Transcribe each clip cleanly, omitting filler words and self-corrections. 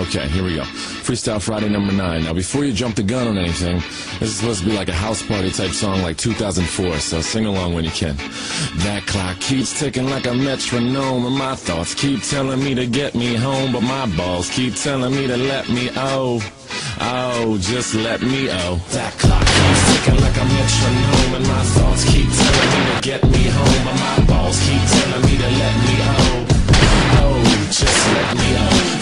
Okay, here we go. Freestyle Friday number 9. Now, before you jump the gun on anything, this is supposed to be like a house party type song like 2004, so sing along when you can. That clock keeps ticking like a metronome, and my thoughts keep telling me to get me home, but my balls keep telling me to let me just let me That clock keeps ticking like a metronome, and my thoughts keep telling me to get me home, but my balls keep telling me to let me just let me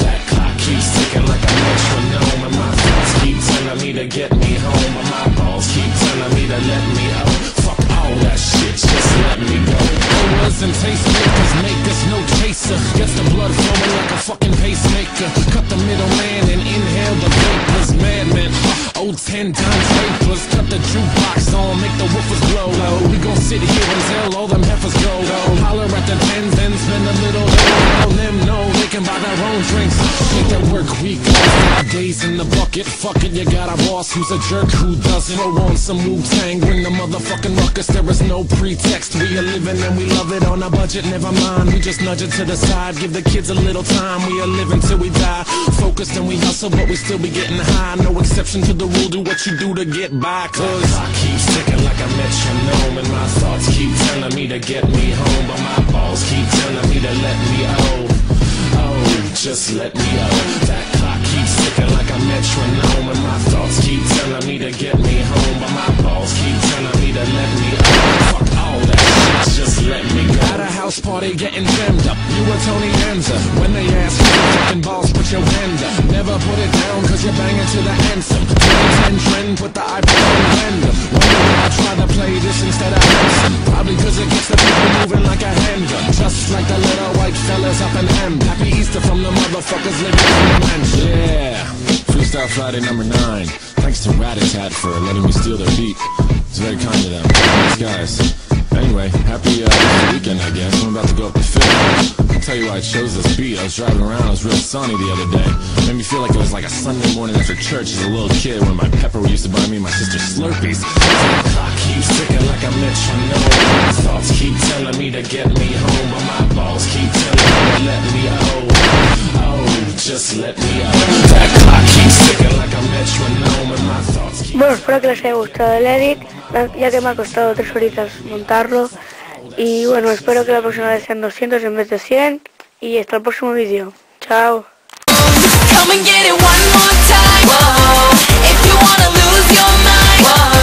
That clock keeps ticking like a metronome, and my thoughts keep telling me to get me home, but my balls keep telling me to let me Fuck all that shit, just let me go. Growers and tastemakers make us no chaser. Gets the blood flowing like a fucking pacemaker. Cut the middleman and inhale the vapors. Madman, 10 times vapors. Cut the jukebox on, make the woofers blow. We gon' sit here until all them heifers go. Holler at the tens and spend a little let them know they can buy their own drinks. Take that work week off, 5 days in the bucket. Fuck it, you got a boss who's a jerk who doesn't. Throw on some Wu-Tang, bring the motherfucking ruckus. There is no pretext, we are living and we love it on a budget. Never mind, we just nudge it to the side. Give the kids a little time, we are living till we die. Focused and we hustle, but we still be getting high. No exception to the rule, do what you do to get by. Cause I keep ticking like a metronome, and my thoughts keep telling me to get me home, but my balls keep telling me to let me just let me That clock keeps ticking like a metronome, and my thoughts keep telling me to get me home, but my balls keep telling me to let me Fuck all that shit, just let me go. At a house party getting jammed up, you were Tony Danza. When they ask you fucking balls, put your hand up. Never put it down cause you're banging to the anthem. 2010 trend, put the iPod on random. Wonder why I try to play this instead of handsome. Probably cause it gets the people moving like a handgun. Just like the little white fellas up in M. Happy Easter from the motherfuckers living in the mansion. Yeah, Freestyle Friday number 9. Thanks to Rat-a-Tat for letting me steal their beat. It's very kind of them. Thanks, guys. Anyway, happy weekend, I guess. I'm about to go up to Philly. I'll tell you why I chose this beat. I was driving around, it was real sunny the other day. Made me feel like it was like a Sunday morning after church as a little kid when my pepper used to buy me and my sister Slurpees. The clock keeps ticking like a metronome. My thoughts keep telling me to get me home, but my balls keep telling me to let me just let me That clock keeps ticking like a metronome, and my thoughts keep... Bueno, espero que les haya gustado el edit, ya que me ha costado 3 horitas montarlo. Y bueno, espero que la próxima vez sean 200 en vez de 100. Y hasta el próximo vídeo. Chao. Come and get it one more time. Whoa. If you wanna lose your mind. Whoa.